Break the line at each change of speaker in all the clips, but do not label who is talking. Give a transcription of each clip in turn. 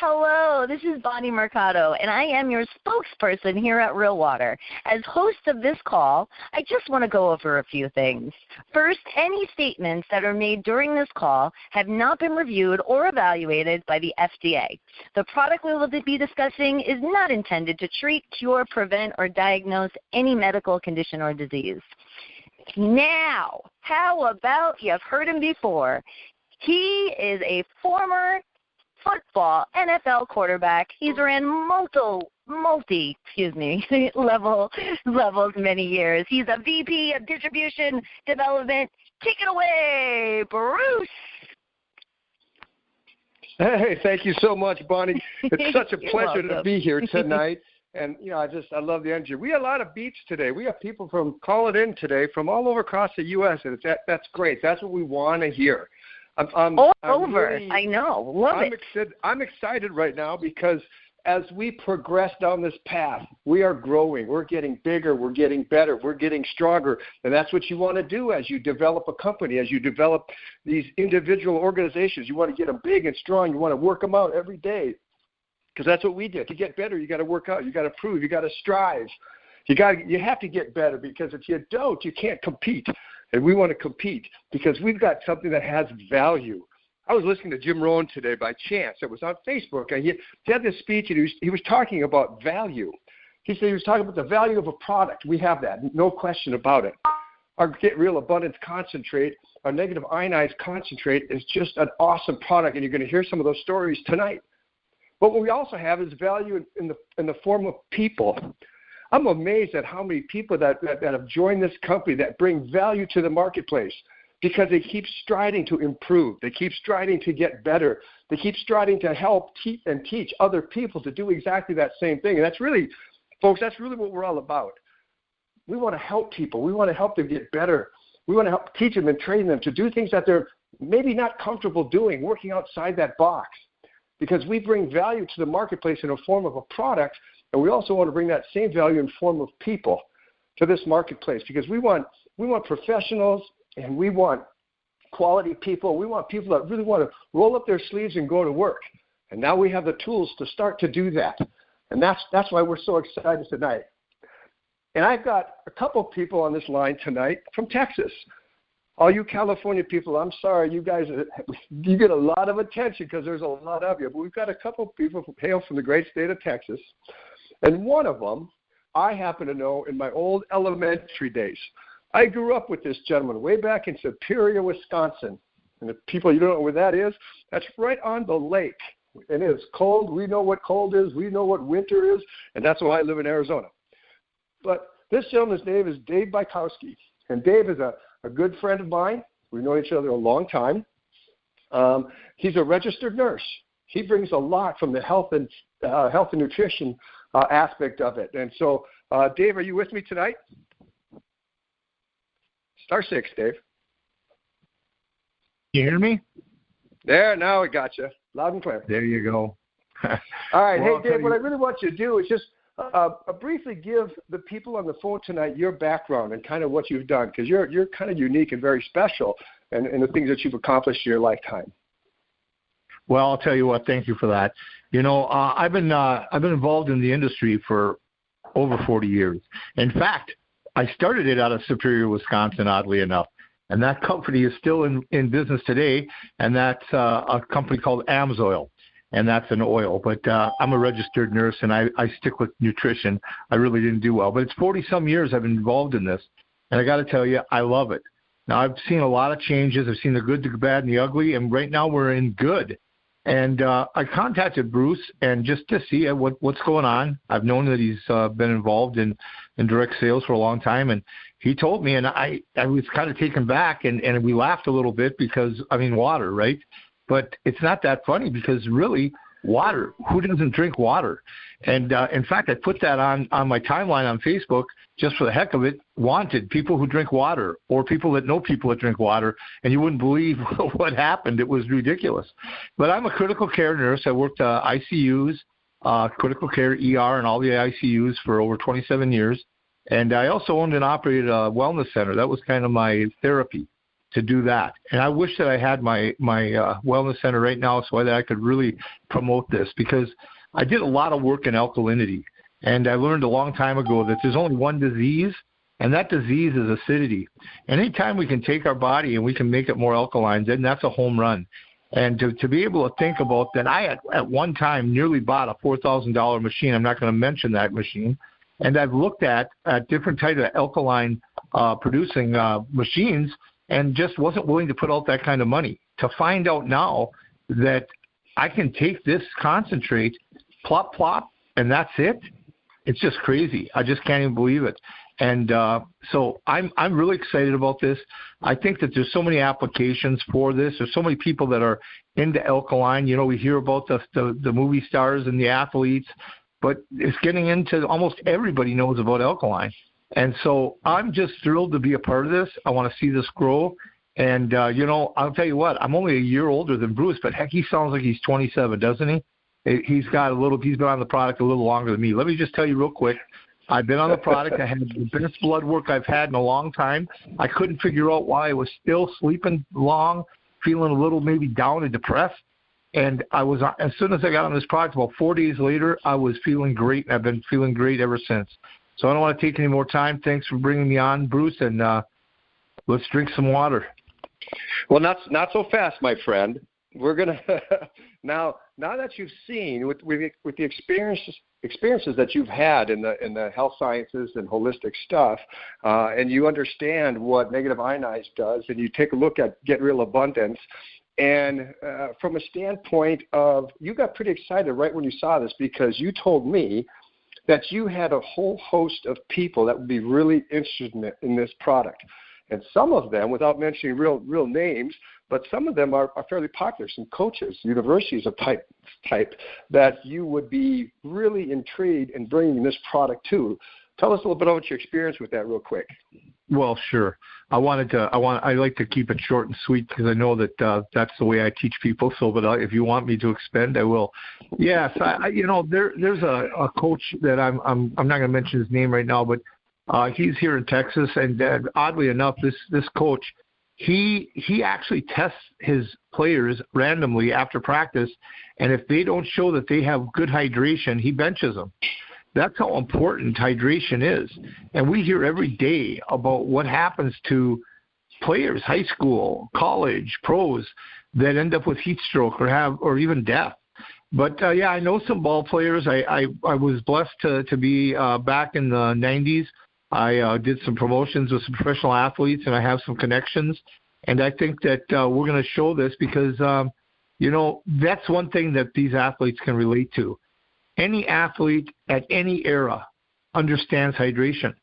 Hello, this is Bonnie Mercado, and I am your spokesperson here at Real Water. As host of this call, I just want to go over a few things. First, any statements that are made during this call have not been reviewed or evaluated by the FDA. The product we will be discussing is not intended to treat, cure, prevent, or diagnose any medical condition or disease. Now, how about you've heard him before? He is a former football NFL quarterback. He's ran levels many years. He's a VP of distribution development. Take it away, Bruce.
Hey, thank you so much, Bonnie. It's such a pleasure to be here tonight. And, I love the energy. We have a lot of beats today. We have people from calling in today from all over across the U.S., and that's great. That's what we want to hear. I know. Love it. I'm excited right now because as we progress down this path, we are growing. We're getting bigger. We're getting better. We're getting stronger. And that's what you want to do as you develop a company, as you develop these individual organizations. You want to get them big and strong. You want to work them out every day because that's what we did. To get better, you got to work out. You got to prove. You got to strive. You have to get better because if you don't, you can't compete. And we want to compete because we've got something that has value. I was listening to Jim Rohn today by chance. It was on Facebook. And he had this speech, and he was talking about value. He said he was talking about the value of a product. We have that, no question about it. Our Get Real Abundance Concentrate, our negative ionized concentrate is just an awesome product, and you're going to hear some of those stories tonight. But what we also have is value in the form of people. I'm amazed at how many people that have joined this company that bring value to the marketplace because they keep striding to improve. They keep striding to get better. They keep striding to help teach other people to do exactly that same thing. And that's really, folks, that's really what we're all about. We want to help people. We want to help them get better. We want to help teach them and train them to do things that they're maybe not comfortable doing, working outside that box. Because we bring value to the marketplace in a form of a product, and we also want to bring that same value in form of people to this marketplace because we want professionals and we want quality people. We want people that really want to roll up their sleeves and go to work. And now we have the tools to start to do that. And that's why we're so excited tonight. And I've got a couple of people on this line tonight from Texas. All you California people, I'm sorry, you guys, you get a lot of attention because there's a lot of you. But we've got a couple of people who hail from the great state of Texas. And one of them, I happen to know in my old elementary days. I grew up with this gentleman way back in Superior, Wisconsin. And the people, you don't know where that is? That's right on the lake. And it's cold. We know what cold is. We know what winter is. And that's why I live in Arizona. But this gentleman's name is Dave Bykowski. And Dave is a good friend of mine. We've known each other a long time. He's a registered nurse. He brings a lot from the health and nutrition aspect of it. And so, Dave, are you with me tonight? Star 6, Dave.
You hear me?
There, now I got you. Loud and clear.
There you go.
All right. Well, hey, Dave, what I really want you to do is just briefly give the people on the phone tonight your background and kind of what you've done, because you're kind of unique and very special in the things that you've accomplished in your lifetime.
Well, I'll tell you what. Thank you for that. You know, I've been involved in the industry for over 40 years. In fact, I started it out of Superior, Wisconsin, oddly enough, and that company is still in business today, and that's a company called AMSOIL, and that's an oil. But I'm a registered nurse, and I stick with nutrition. I really didn't do well, but it's 40-some years I've been involved in this, and I got to tell you, I love it. Now, I've seen a lot of changes. I've seen the good, the bad, and the ugly, and right now we're in good. And I contacted Bruce and just to see what's going on. I've known that he's been involved in direct sales for a long time, and he told me, and I was kind of taken back, and we laughed a little bit because, I mean, water, right? But it's not that funny because really, water, who doesn't drink water? And in fact, I put that on my timeline on Facebook just for the heck of it, wanted people who drink water or people that know people that drink water, and you wouldn't believe what happened. It was ridiculous. But I'm a critical care nurse. I worked ICUs, critical care, ER, and all the ICUs for over 27 years. And I also owned and operated a wellness center. That was kind of my therapy. to do that. And I wish that I had my wellness center right now so that I could really promote this, because I did a lot of work in alkalinity. And I learned a long time ago that there's only one disease, and that disease is acidity. And anytime we can take our body and we can make it more alkaline, then that's a home run. And to be able to think about that, I at one time nearly bought a $4,000 machine. I'm not going to mention that machine. And I've looked at different types of alkaline producing machines and just wasn't willing to put out that kind of money. To find out now that I can take this concentrate, plop, plop, and that's it, it's just crazy. I just can't even believe it. And so I'm really excited about this. I think that there's so many applications for this. There's so many people that are into alkaline. You know, we hear about the movie stars and the athletes, but it's getting into almost everybody knows about alkaline. And so I'm just thrilled to be a part of this. I want to see this grow. And, you know, I'll tell you what, I'm only a year older than Bruce, but heck, he sounds like he's 27, doesn't he? He's been on the product a little longer than me. Let me just tell you real quick. I've been on the product. I had the best blood work I've had in a long time. I couldn't figure out why I was still sleeping long, feeling a little maybe down and depressed. And as soon as I got on this product, about 4 days later, I was feeling great. And I've been feeling great ever since. So I don't want to take any more time. Thanks for bringing me on, Bruce, and let's drink some water.
Well, not so fast, my friend. We're gonna now that you've seen with the experiences that you've had in the health sciences and holistic stuff, and you understand what negative ionized does, and you take a look at Get Real Abundance, and from a standpoint of, you got pretty excited right when you saw this, because you told me that you had a whole host of people that would be really interested in this product. And some of them, without mentioning real names, but some of them are fairly popular, some coaches, universities of type that you would be really intrigued in bringing this product to. Tell us a little bit about your experience with that real quick.
Well, sure. I like to keep it short and sweet, because I know that that's the way I teach people. So, but if you want me to expand, I will. Yes, there's a coach that I'm not going to mention his name right now, but he's here in Texas, and oddly enough, this coach, he actually tests his players randomly after practice, and if they don't show that they have good hydration, he benches them. That's how important hydration is. And we hear every day about what happens to players, high school, college, pros, that end up with heat stroke or even death. But, I know some ball players. I was blessed to be back in the 90s. I did some promotions with some professional athletes, and I have some connections. And I think that we're going to show this because, that's one thing that these athletes can relate to. Any athlete at any era understands hydration.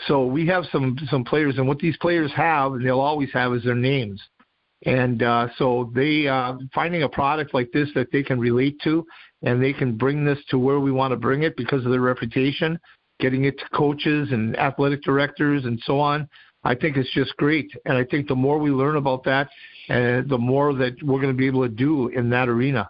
So we have some players, and what these players have, and they'll always have, is their names. And so they finding a product like this that they can relate to, and they can bring this to where we want to bring it because of their reputation, getting it to coaches and athletic directors and so on, I think it's just great. And I think the more we learn about that, the more that we're going to be able to do in that arena.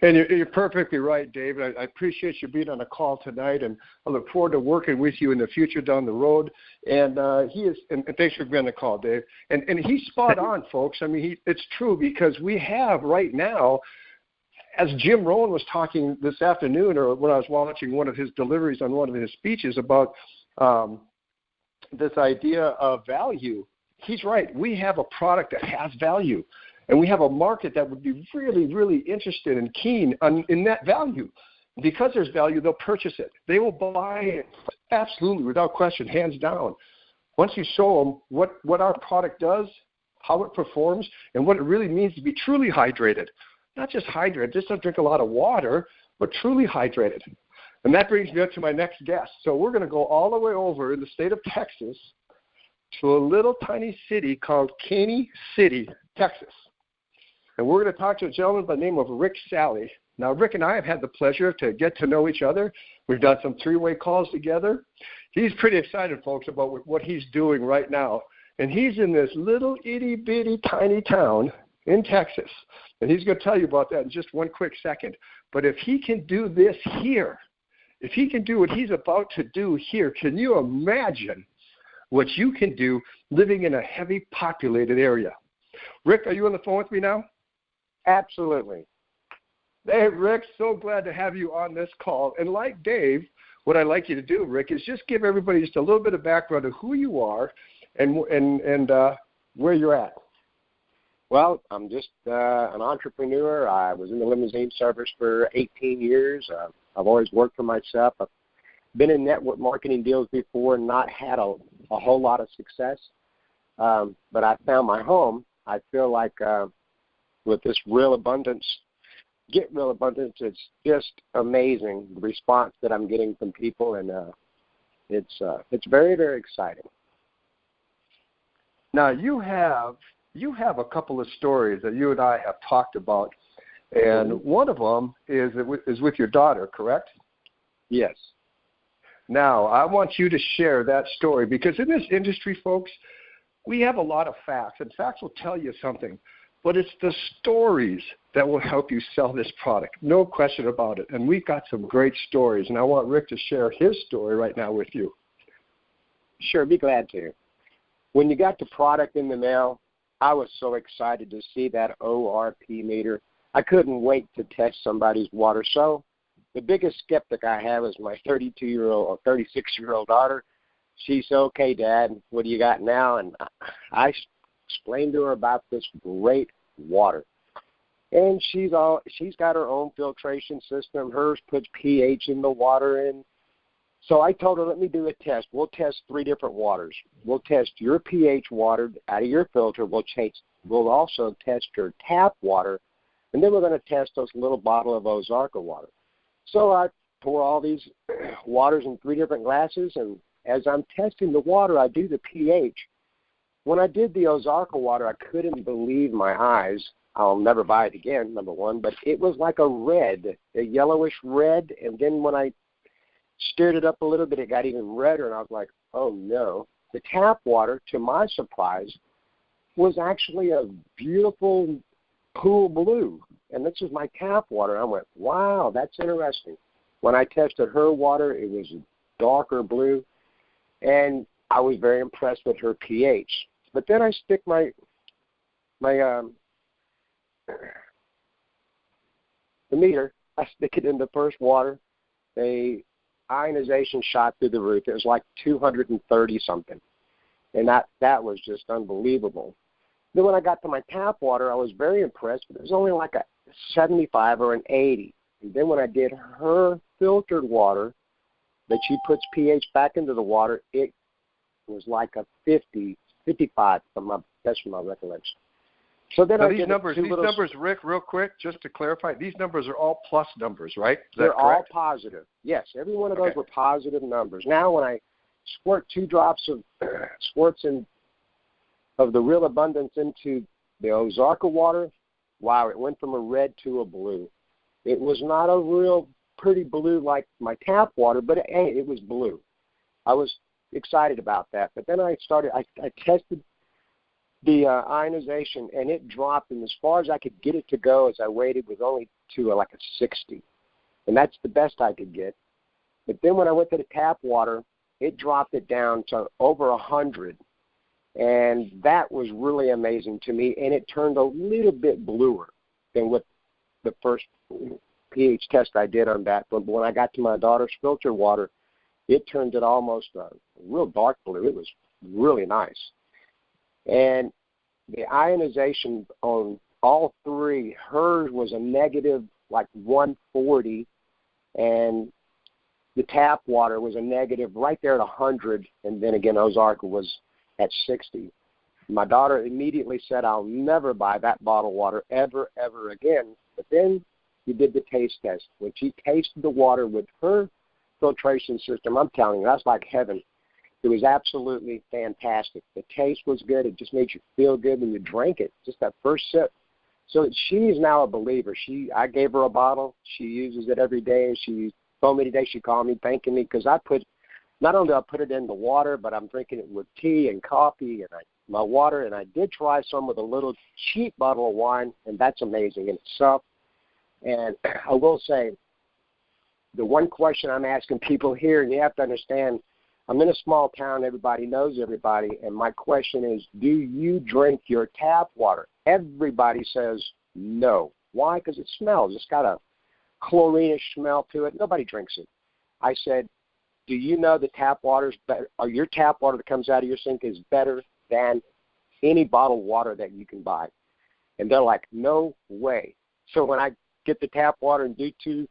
And you're perfectly right, Dave. I appreciate you being on a call tonight, and I look forward to working with you in the future down the road. And and thanks for being on the call, Dave. And he's spot on, folks. I mean, it's true, because we have right now, as Jim Rohn was talking this afternoon, or when I was watching one of his deliveries on one of his speeches about this idea of value, he's right. We have a product that has value. And we have a market that would be really, really interested and keen in that value. Because there's value, they'll purchase it. They will buy it, absolutely, without question, hands down. Once you show them what our product does, how it performs, and what it really means to be truly hydrated. Not just hydrated, just don't drink a lot of water, but truly hydrated. And that brings me up to my next guest. So we're going to go all the way over in the state of Texas to a little tiny city called Caney City, Texas. And we're going to talk to a gentleman by the name of Rick Sally. Now, Rick and I have had the pleasure to get to know each other. We've done some three-way calls together. He's pretty excited, folks, about what he's doing right now. And he's in this little itty-bitty tiny town in Texas. And he's going to tell you about that in just one quick second. But if he can do this here, if he can do what he's about to do here, can you imagine what you can do living in a heavy populated area. Rick, are you on the phone with me now?
Absolutely.
Hey, Rick, so glad to have you on this call. And like Dave, what I'd like you to do, Rick, is just give everybody just a little bit of background of who you are and where you're at.
Well, I'm just an entrepreneur. I was in the limousine service for 18 years. I've always worked for myself. I've been in network marketing deals before and not had a whole lot of success. But I found my home. I feel like with this Real Abundance, it's just amazing, the response that I'm getting from people, and it's very, very exciting.
Now, you have a couple of stories that you and I have talked about, and one of them is with your daughter, correct?
Yes.
Now, I want you to share that story, because in this industry, folks, we have a lot of facts, and facts will tell you something, but it's the stories that will help you sell this product, no question about it. And we've got some great stories, and I want Rick to share his story right now with you.
Sure, be glad to. When you got the product in the mail, I was so excited to see that ORP meter. I couldn't wait to test somebody's water. So the biggest skeptic I have is my 32-year-old or 36-year-old daughter. She said, "Okay, Dad, what do you got now?" And I explained to her about this great water. And she's got her own filtration system. Hers puts pH in the water in. So I told her, let me do a test. We'll test 3 different waters. We'll test your pH water out of your filter. We'll also test your tap water. And then we're going to test those little bottle of Ozarka water. So I pour all these waters in 3 different glasses, and as I'm testing the water, I do the pH. When I did the Ozarka water, I couldn't believe my eyes. I'll never buy it again, number one, but it was like a yellowish red, and then when I stirred it up a little bit, it got even redder, and I was like, oh, no. The tap water, to my surprise, was actually a beautiful cool blue, and this is my tap water. I went, wow, that's interesting. When I tested her water, it was darker blue, and I was very impressed with her pH. But then I stick the meter, I stick it in the first water. The ionization shot through the roof. It was like 230 something, and that was just unbelievable. Then when I got to my tap water, I was very impressed, but it was only like a 75 or an 80. And then when I did her filtered water, that she puts pH back into the water, it was like a 50, 55 that's from my recollection. So then
now these numbers, Rick, real quick, just to clarify, these numbers are all plus numbers, right?
They're all positive. Yes, every one of those were positive numbers. Now when I squirt 2 drops of of the Real Abundance into the Ozarka water, wow, it went from a red to a blue. It was not a real pretty blue like my tap water, but it was blue. I was excited about that. But then I tested the ionization, and it dropped, and as far as I could get it to go, as I waited, was only to like a 60. And that's the best I could get. But then when I went to the tap water, it dropped it down to over 100. And that was really amazing to me, and it turned a little bit bluer than what the first pH test I did on that. But when I got to my daughter's filtered water, it turned it almost a real dark blue. It was really nice. And the ionization on all 3, hers was a negative like 140, and the tap water was a negative right there at 100, and then again Ozarka was at 60. My daughter immediately said, I'll never buy that bottled water ever, ever again. But then we did the taste test. When she tasted the water with her filtration system, I'm telling you, that's like heaven. It was absolutely fantastic. The taste was good. It just made you feel good when you drank it, just that first sip. So she's now a believer. I gave her a bottle. She uses it every day. And she told me today, she called me thanking me because not only do I put it in the water, but I'm drinking it with tea and coffee and my water. And I did try some with a little cheap bottle of wine, and that's amazing in itself. And I will say, the one question I'm asking people here, and you have to understand, I'm in a small town. Everybody knows everybody. And my question is, do you drink your tap water? Everybody says no. Why? Because it smells. It's got a chlorine smell to it. Nobody drinks it. I said, do you know the tap water's better, or your tap water that comes out of your sink is better than any bottled water that you can buy? And they're like, no way. So when I get the tap water and do 2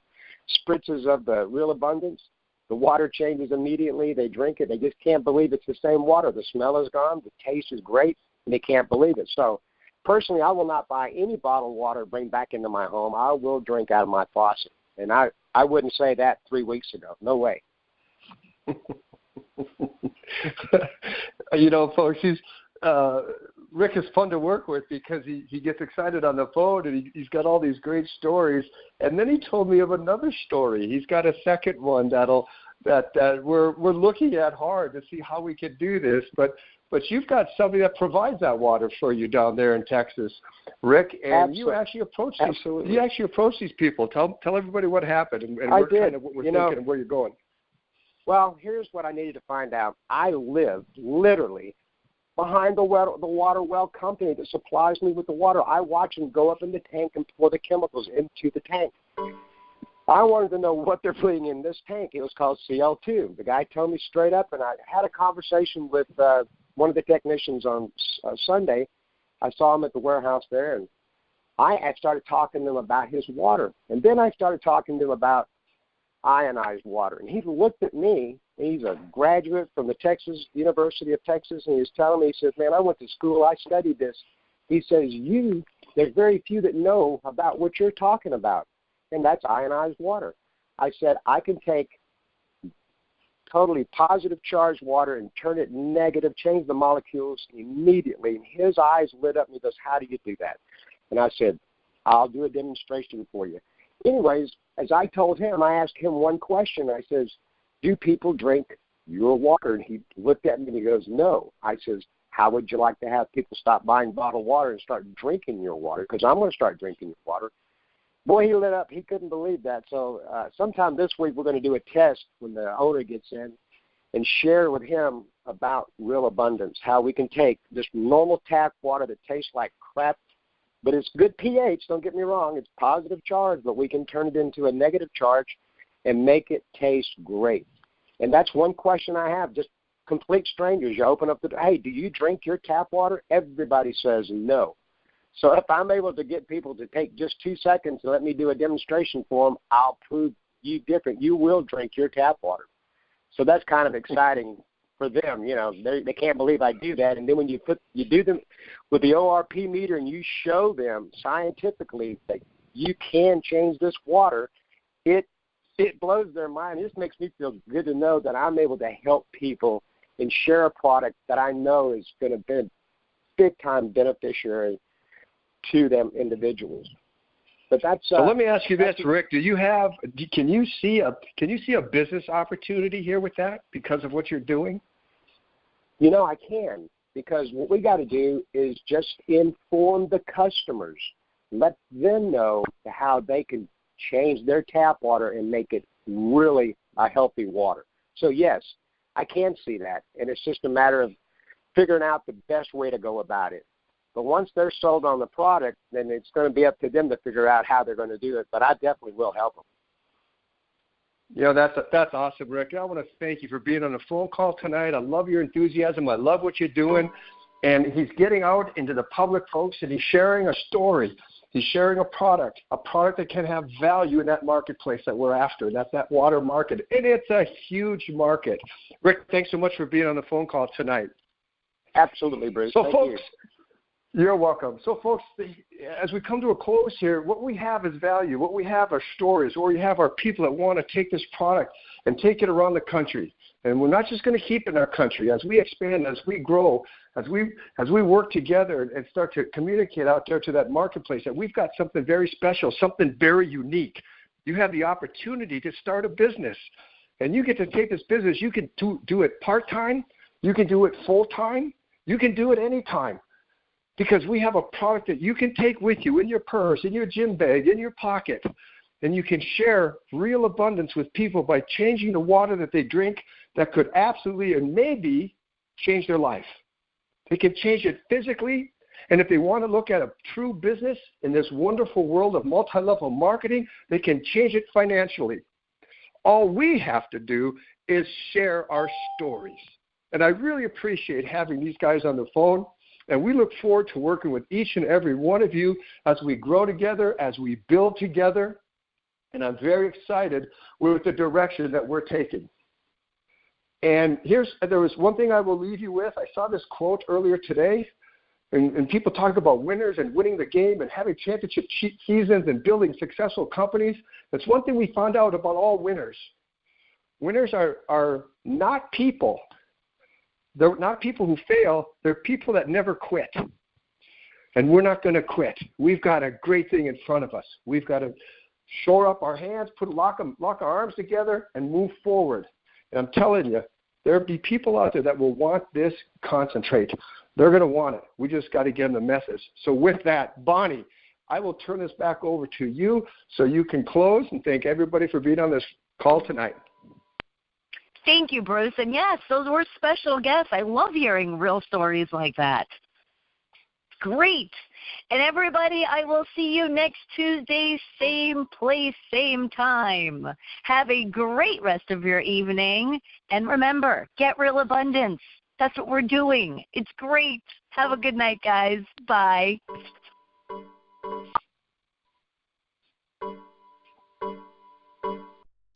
spritzes of the Real Abundance, the water changes immediately. They drink it. They just can't believe it's the same water. The smell is gone. The taste is great, and they can't believe it. So personally, I will not buy any bottled water to bring back into my home. I will drink out of my faucet. And I wouldn't say that 3 weeks ago. No way.
You know, folks, Rick is fun to work with because he gets excited on the phone and he's got all these great stories. And then he told me of another story. He's got a second one that we're looking at hard to see how we can do this. But you've got somebody that provides that water for you down there in Texas, Rick. And
Absolutely.
you actually approach these people. Tell everybody what happened and what we're thinking and where you're going.
Well, here's what I needed to find out. I lived literally behind the water well company that supplies me with the water. I watch them go up in the tank and pour the chemicals into the tank. I wanted to know what they're putting in this tank. It was called CL2. The guy told me straight up, and I had a conversation with one of the technicians on Sunday. I saw him at the warehouse there, and I started talking to him about his water. And then I started talking to him about ionized water. And he looked at me. He's a graduate from the University of Texas, and he was telling me, he says, man, I went to school. I studied this. He says, there's very few that know about what you're talking about, and that's ionized water. I said, I can take totally positive charged water and turn it negative, change the molecules immediately. And his eyes lit up, and he goes, how do you do that? And I said, I'll do a demonstration for you. Anyways, as I told him, I asked him one question. I says, do people drink your water? And he looked at me and he goes, no. I says, how would you like to have people stop buying bottled water and start drinking your water? Because I'm going to start drinking your water. Boy, he lit up. He couldn't believe that. So sometime this week we're going to do a test when the owner gets in and share with him about Real Abundance, how we can take this normal tap water that tastes like crap, but it's good pH, don't get me wrong. It's positive charge, but we can turn it into a negative charge and make it taste great. And that's one question I have, just complete strangers. You open up hey, do you drink your tap water? Everybody says no. So if I'm able to get people to take just 2 seconds and let me do a demonstration for them, I'll prove you different. You will drink your tap water. So that's kind of exciting for them. You know, they can't believe I do that. And then when you do them with the ORP meter and you show them scientifically that you can change this water, it blows their mind. It just makes me feel good to know that I'm able to help people and share a product that I know is going to be a big-time beneficiary to them individuals. But that's.
So let me ask you this, Rick. Can you see a business opportunity here with that because of what you're doing?
You know, I can, because what we got to do is just inform the customers, let them know how they can change their tap water and make it really a healthy water. So yes, I can see that, and it's just a matter of figuring out the best way to go about it. But once they're sold on the product, then it's going to be up to them to figure out how they're going to do it. But I definitely will help them.
Yeah, that's awesome, Rick. I want to thank you for being on the phone call tonight. I love your enthusiasm. I love what you're doing. And he's getting out into the public, folks, and he's sharing a story. He's sharing a product that can have value in that marketplace that we're after. That's that water market. And it's a huge market. Rick, thanks so much for being on the phone call tonight.
Absolutely, Bruce.
So,
thank
folks,
you.
You're welcome. So, folks, as we come to a close here, what we have is value. What we have are stories. What we have are people that want to take this product and take it around the country. And we're not just going to keep it in our country. As we expand, as we grow, as we work together and start to communicate out there to that marketplace, that we've got something very special, something very unique. You have the opportunity to start a business, and you get to take this business. You can do it part-time. You can do it full-time. You can do it anytime. Because we have a product that you can take with you in your purse, in your gym bag, in your pocket, and you can share Real Abundance with people by changing the water that they drink, that could absolutely and maybe change their life. They can change it physically, and if they want to look at a true business in this wonderful world of multi-level marketing, they can change it financially. All we have to do is share our stories. And I really appreciate having these guys on the phone, and we look forward to working with each and every one of you as we grow together, as we build together, and I'm very excited with the direction that we're taking. And there was one thing I will leave you with. I saw this quote earlier today, and people talk about winners and winning the game and having championship seasons and building successful companies. That's one thing we found out about all winners. Winners are not people. They're not people who fail. They're people that never quit. And we're not going to quit. We've got a great thing in front of us. We've got to shore up our hands, lock our arms together, and move forward. And I'm telling you, there'll be people out there that will want this concentrate. They're going to want it. We just got to get them the message. So with that, Bonnie, I will turn this back over to you so you can close, and thank everybody for being on this call tonight.
Thank you, Bruce. And yes, those were special guests. I love hearing real stories like that. Great. And everybody, I will see you next Tuesday, same place, same time. Have a great rest of your evening. And remember, get real abundance. That's what we're doing. It's great. Have a good night, guys. Bye.